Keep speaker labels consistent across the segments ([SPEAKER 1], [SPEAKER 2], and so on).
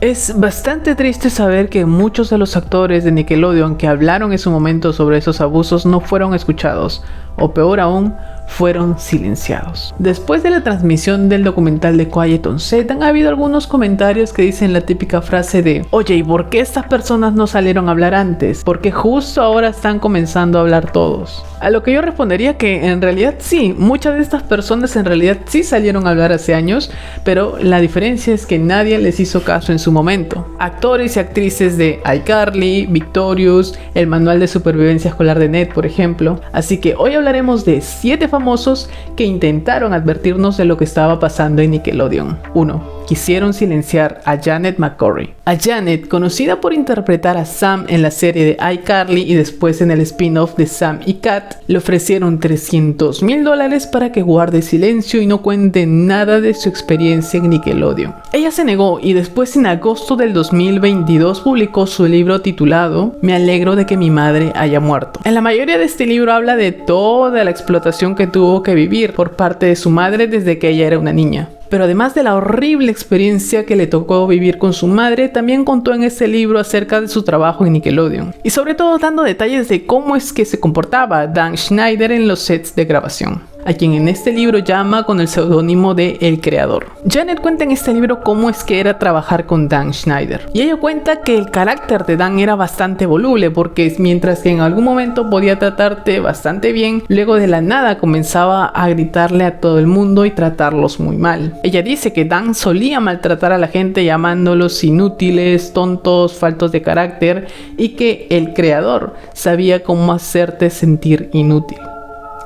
[SPEAKER 1] Es bastante triste saber que muchos de los actores de Nickelodeon que hablaron en su momento sobre esos abusos no fueron escuchados, o peor aún, fueron silenciados. Después de la transmisión del documental de Quiet on Set, han habido algunos comentarios que dicen la típica frase de: oye, ¿y por qué estas personas no salieron a hablar antes? Porque justo ahora están comenzando a hablar todos. A lo que yo respondería que en realidad sí, muchas de estas personas en realidad sí salieron a hablar hace años, pero la diferencia es que nadie les hizo caso en su momento. Actores y actrices de iCarly, Victorious, el manual de supervivencia escolar de Ned, por ejemplo. Así que hoy hablaremos de 7 famosos que intentaron advertirnos de lo que estaba pasando en Nickelodeon. 1. Quisieron silenciar a Janet McCurry. A Janet, conocida por interpretar a Sam en la serie de iCarly y después en el spin-off de Sam y Cat, le ofrecieron $300,000 para que guarde silencio y no cuente nada de su experiencia en Nickelodeon. Ella se negó y después en agosto del 2022 publicó su libro titulado Me alegro de que mi madre haya muerto. En la mayoría de este libro habla de toda la explotación que tuvo que vivir por parte de su madre desde que ella era una niña. Pero además de la horrible experiencia que le tocó vivir con su madre, también contó en este libro acerca de su trabajo en Nickelodeon. Y sobre todo dando detalles de cómo es que se comportaba Dan Schneider en los sets de grabación, a quien en este libro llama con el seudónimo de El Creador. Janet cuenta en este libro cómo es que era trabajar con Dan Schneider. Y ella cuenta que el carácter de Dan era bastante voluble, porque mientras que en algún momento podía tratarte bastante bien, luego de la nada comenzaba a gritarle a todo el mundo y tratarlos muy mal. Ella dice que Dan solía maltratar a la gente llamándolos inútiles, tontos, faltos de carácter, y que el creador sabía cómo hacerte sentir inútil.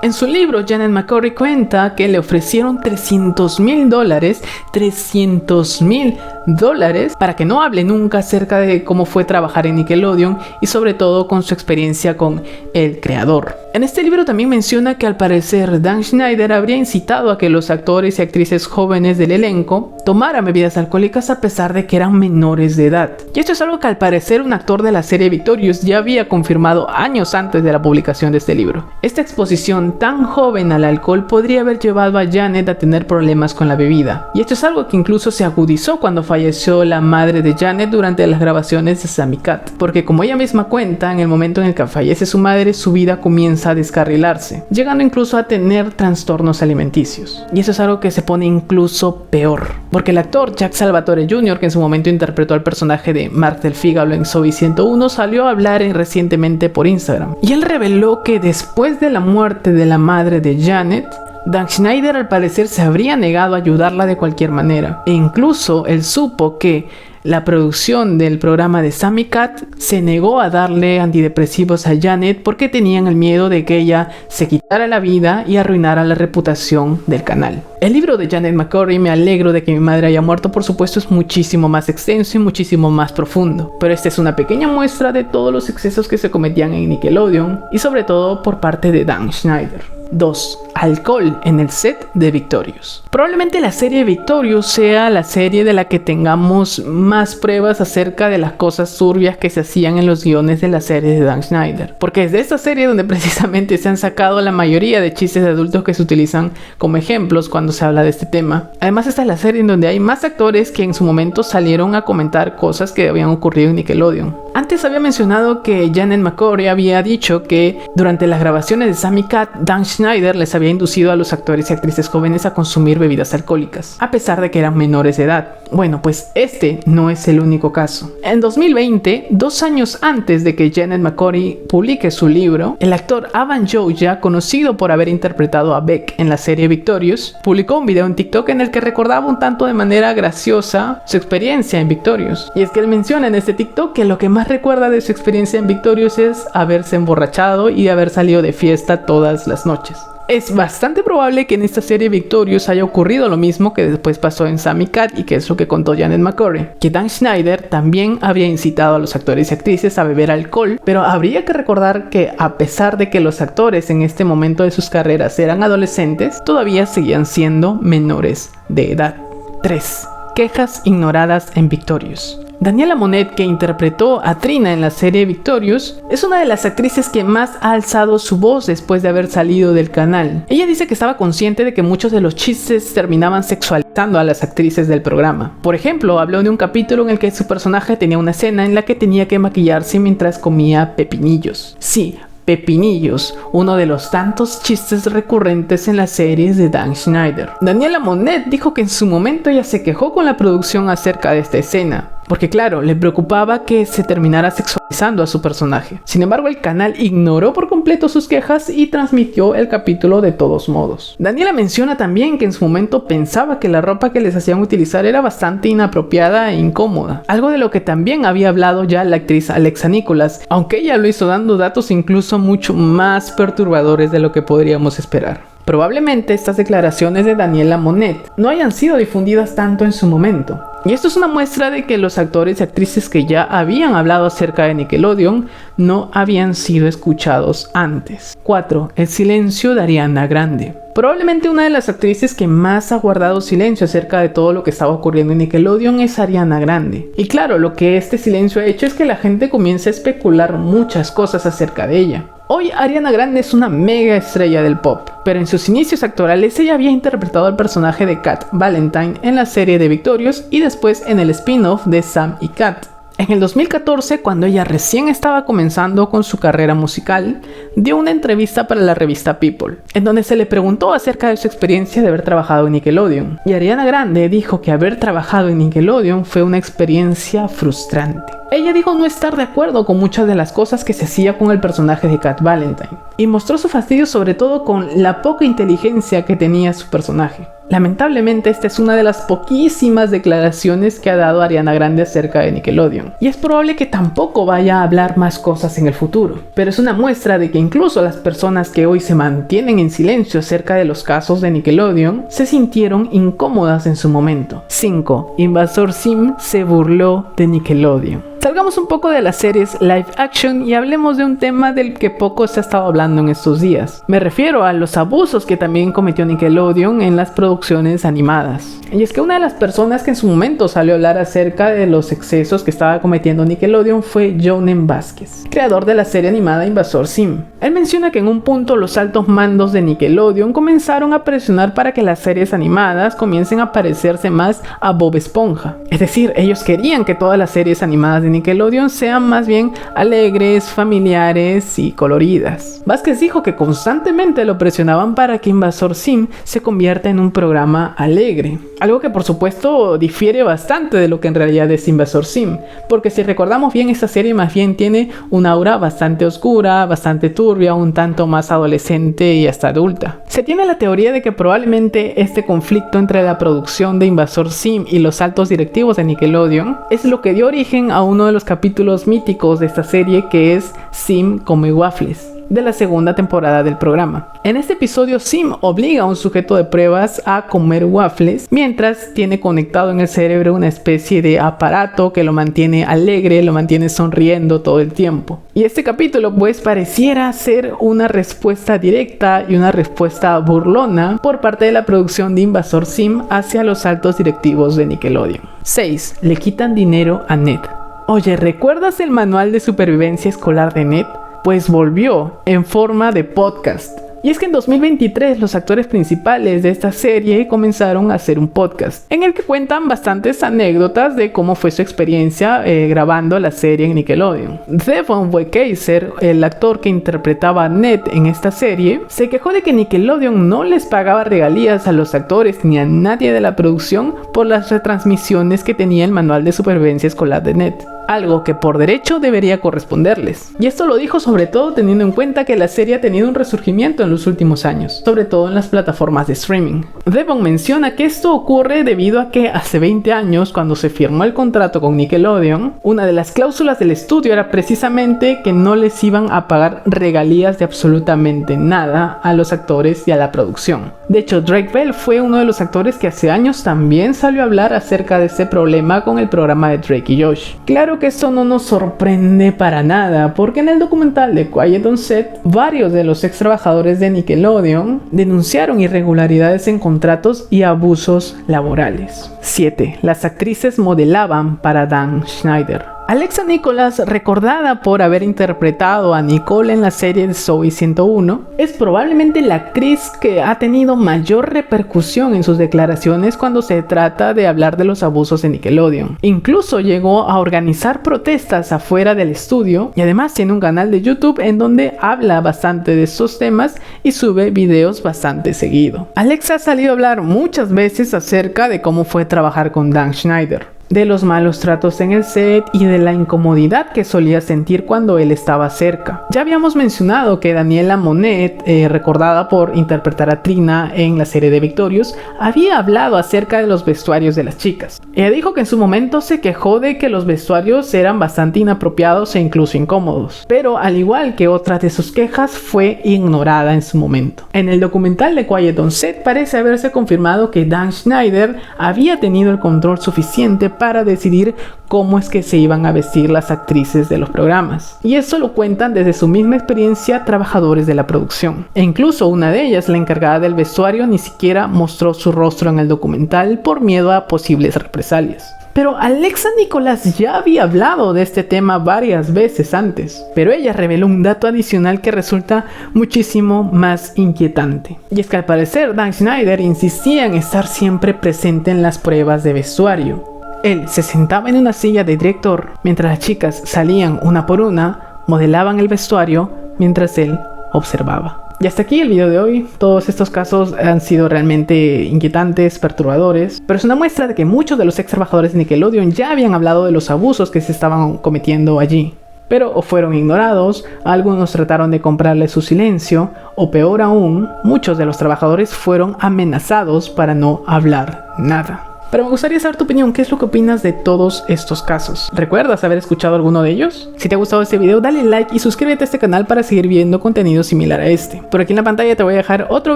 [SPEAKER 1] En su libro, Janet McCurry cuenta que le ofrecieron $300,000 para que no hable nunca acerca de cómo fue trabajar en Nickelodeon y sobre todo con su experiencia con el creador. En este libro también menciona que al parecer Dan Schneider habría incitado a que los actores y actrices jóvenes del elenco tomaran bebidas alcohólicas a pesar de que eran menores de edad. Y esto es algo que al parecer un actor de la serie Victorious ya había confirmado años antes de la publicación de este libro. Esta exposición tan joven al alcohol podría haber llevado a Janet a tener problemas con la bebida. Y esto es algo que incluso se agudizó cuando falleció la madre de Janet durante las grabaciones de Sam y Cat. Porque como ella misma cuenta, en el momento en el que fallece su madre, su vida comienza a descarrilarse, llegando incluso a tener trastornos alimenticios. Y eso es algo que se pone incluso peor, porque el actor Jack Salvatore Jr., que en su momento interpretó al personaje de Mark del Figaro en Zoey 101, salió a hablar recientemente por Instagram. Y él reveló que después de la muerte de la madre de Janet, Dan Schneider al parecer se habría negado a ayudarla de cualquier manera. E incluso él supo que la producción del programa de Sam y Cat se negó a darle antidepresivos a Janet porque tenían el miedo de que ella se quitara la vida y arruinara la reputación del canal. El libro de Janet McCurry, Me alegro de que mi madre haya muerto, por supuesto es muchísimo más extenso y muchísimo más profundo, pero esta es una pequeña muestra de todos los excesos que se cometían en Nickelodeon y sobre todo por parte de Dan Schneider. 2. Alcohol en el set de Victorious. Probablemente la serie Victorious sea la serie de la que tengamos más pruebas acerca de las cosas turbias que se hacían en los guiones de la serie de Dan Schneider, porque es de esta serie donde precisamente se han sacado la mayoría de chistes de adultos que se utilizan como ejemplos cuando se habla de este tema. Además, esta es la serie en donde hay más actores que en su momento salieron a comentar cosas que habían ocurrido en Nickelodeon. Antes había mencionado que Janet McCurry había dicho que durante las grabaciones de Sam y Cat, Dan Schneider les había inducido a los actores y actrices jóvenes a consumir bebidas alcohólicas, a pesar de que eran menores de edad. Bueno, pues este no es el único caso. En 2020, 2 años antes de que Janet McCurry publique su libro, el actor Avan Joya, conocido por haber interpretado a Beck en la serie Victorious, publicó un video en TikTok en el que recordaba un tanto de manera graciosa su experiencia en Victorious. Y es que él menciona en este TikTok que lo que más recuerda de su experiencia en Victorious es haberse emborrachado y haber salido de fiesta todas las noches. Es bastante probable que en esta serie Victorious haya ocurrido lo mismo que después pasó en Sam y Cat, y que es lo que contó Janet McCurry, que Dan Schneider también había incitado a los actores y actrices a beber alcohol, pero habría que recordar que a pesar de que los actores en este momento de sus carreras eran adolescentes, todavía seguían siendo menores de edad. 3. quejas ignoradas en Victorious. Daniela Monet, que interpretó a Trina en la serie Victorious, es una de las actrices que más ha alzado su voz después de haber salido del canal. Ella dice que estaba consciente de que muchos de los chistes terminaban sexualizando a las actrices del programa. Por ejemplo, habló de un capítulo en el que su personaje tenía una escena en la que tenía que maquillarse mientras comía pepinillos. Sí, pepinillos, uno de los tantos chistes recurrentes en las series de Dan Schneider. Daniela Monet dijo que en su momento ella se quejó con la producción acerca de esta escena, porque claro, le preocupaba que se terminara sexualizando a su personaje. Sin embargo, el canal ignoró por completo sus quejas y transmitió el capítulo de todos modos. Daniela menciona también que en su momento pensaba que la ropa que les hacían utilizar era bastante inapropiada e incómoda, algo de lo que también había hablado ya la actriz Alexa Nikolas, aunque ella lo hizo dando datos incluso mucho más perturbadores de lo que podríamos esperar. Probablemente estas declaraciones de Daniela Monet no hayan sido difundidas tanto en su momento. Y esto es una muestra de que los actores y actrices que ya habían hablado acerca de Nickelodeon no habían sido escuchados antes. 4. El silencio de Ariana Grande. Probablemente una de las actrices que más ha guardado silencio acerca de todo lo que estaba ocurriendo en Nickelodeon es Ariana Grande. Y claro, lo que este silencio ha hecho es que la gente comience a especular muchas cosas acerca de ella. Hoy Ariana Grande es una mega estrella del pop, pero en sus inicios actorales ella había interpretado al personaje de Cat Valentine en la serie de Victorious y después en el spin-off de Sam y Cat. En el 2014, cuando ella recién estaba comenzando con su carrera musical, dio una entrevista para la revista People, en donde se le preguntó acerca de su experiencia de haber trabajado en Nickelodeon. Y Ariana Grande dijo que haber trabajado en Nickelodeon fue una experiencia frustrante. Ella dijo no estar de acuerdo con muchas de las cosas que se hacía con el personaje de Cat Valentine, y mostró su fastidio sobre todo con la poca inteligencia que tenía su personaje. Lamentablemente esta es una de las poquísimas declaraciones que ha dado Ariana Grande acerca de Nickelodeon, y es probable que tampoco vaya a hablar más cosas en el futuro, pero es una muestra de que incluso las personas que hoy se mantienen en silencio acerca de los casos de Nickelodeon se sintieron incómodas en su momento. 5. Invasor Sim se burló de Nickelodeon. Salgamos un poco de las series live action y hablemos de un tema del que poco se ha estado hablando en estos días. Me refiero a los abusos que también cometió Nickelodeon en las producciones animadas. Y es que una de las personas que en su momento salió a hablar acerca de los excesos que estaba cometiendo Nickelodeon fue Jhonen Vázquez, creador de la serie animada Invasor Sim. Él menciona que en un punto los altos mandos de Nickelodeon comenzaron a presionar para que las series animadas comiencen a parecerse más a Bob Esponja. Es decir, ellos querían que todas las series animadas de Nickelodeon sean más bien alegres, familiares y coloridas. Vázquez dijo que constantemente lo presionaban para que Invasor Sim se convierta en un programa alegre, algo que por supuesto difiere bastante de lo que en realidad es Invasor Sim, porque si recordamos bien, esta serie más bien tiene un aura bastante oscura, bastante turbia, un tanto más adolescente y hasta adulta. Se tiene la teoría de que probablemente este conflicto entre la producción de Invasor Sim y los altos directivos de Nickelodeon es lo que dio origen a uno de los capítulos míticos de esta serie, que es Sim come waffles, de la segunda temporada del programa. En este episodio, Sim obliga a un sujeto de pruebas a comer waffles mientras tiene conectado en el cerebro una especie de aparato que lo mantiene alegre, lo mantiene sonriendo todo el tiempo. Y este capítulo pues pareciera ser una respuesta directa y una respuesta burlona por parte de la producción de Invasor Sim hacia los altos directivos de Nickelodeon. 6. Le quitan dinero a Ned. Oye, ¿recuerdas el manual de supervivencia escolar de Ned? Pues volvió en forma de podcast. Y es que en 2023 los actores principales de esta serie comenzaron a hacer un podcast en el que cuentan bastantes anécdotas de cómo fue su experiencia grabando la serie en Nickelodeon. Devon Wekeiser, el actor que interpretaba a Ned en esta serie, se quejó de que Nickelodeon no les pagaba regalías a los actores ni a nadie de la producción por las retransmisiones que tenía el manual de supervivencia escolar de Ned, algo que por derecho debería corresponderles. Y esto lo dijo sobre todo teniendo en cuenta que la serie ha tenido un resurgimiento en los últimos años, sobre todo en las plataformas de streaming. Devon menciona que esto ocurre debido a que hace 20 años, cuando se firmó el contrato con Nickelodeon, una de las cláusulas del estudio era precisamente que no les iban a pagar regalías de absolutamente nada a los actores y a la producción. De hecho, Drake Bell fue uno de los actores que hace años también salió a hablar acerca de ese problema con el programa de Drake y Josh. Claro Claro que esto no nos sorprende para nada, porque en el documental de Quiet on Set, varios de los ex trabajadores de Nickelodeon denunciaron irregularidades en contratos y abusos laborales. 7. Las actrices modelaban para Dan Schneider. Alexa Nikolas, recordada por haber interpretado a Nicole en la serie de Zoey 101, es probablemente la actriz que ha tenido mayor repercusión en sus declaraciones cuando se trata de hablar de los abusos de Nickelodeon. Incluso llegó a organizar protestas afuera del estudio y además tiene un canal de YouTube en donde habla bastante de estos temas y sube videos bastante seguido. Alexa ha salido a hablar muchas veces acerca de cómo fue trabajar con Dan Schneider, de los malos tratos en el set y de la incomodidad que solía sentir cuando él estaba cerca. Ya habíamos mencionado que Daniela Monet, recordada por interpretar a Trina en la serie de Victorious, había hablado acerca de los vestuarios de las chicas. Ella dijo que en su momento se quejó de que los vestuarios eran bastante inapropiados e incluso incómodos, pero al igual que otras de sus quejas, fue ignorada en su momento. En el documental de Quiet on Set parece haberse confirmado que Dan Schneider había tenido el control suficiente para decidir cómo es que se iban a vestir las actrices de los programas. Y eso lo cuentan desde su misma experiencia trabajadores de la producción. E incluso una de ellas, la encargada del vestuario, ni siquiera mostró su rostro en el documental por miedo a posibles represalias. Pero Alexa Nikolas ya había hablado de este tema varias veces antes, pero ella reveló un dato adicional que resulta muchísimo más inquietante. Y es que al parecer Dan Schneider insistía en estar siempre presente en las pruebas de vestuario. Él se sentaba en una silla de director mientras las chicas salían una por una, modelaban el vestuario mientras él observaba. Y hasta aquí el video de hoy. Todos estos casos han sido realmente inquietantes, perturbadores, pero es una muestra de que muchos de los ex trabajadores de Nickelodeon ya habían hablado de los abusos que se estaban cometiendo allí, pero o fueron ignorados, algunos trataron de comprarle su silencio, o peor aún, muchos de los trabajadores fueron amenazados para no hablar nada. Pero me gustaría saber tu opinión, ¿qué es lo que opinas de todos estos casos? ¿Recuerdas haber escuchado alguno de ellos? Si te ha gustado este video, dale like y suscríbete a este canal para seguir viendo contenido similar a este. Por aquí en la pantalla te voy a dejar otro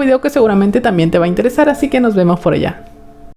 [SPEAKER 1] video que seguramente también te va a interesar, así que nos vemos por allá.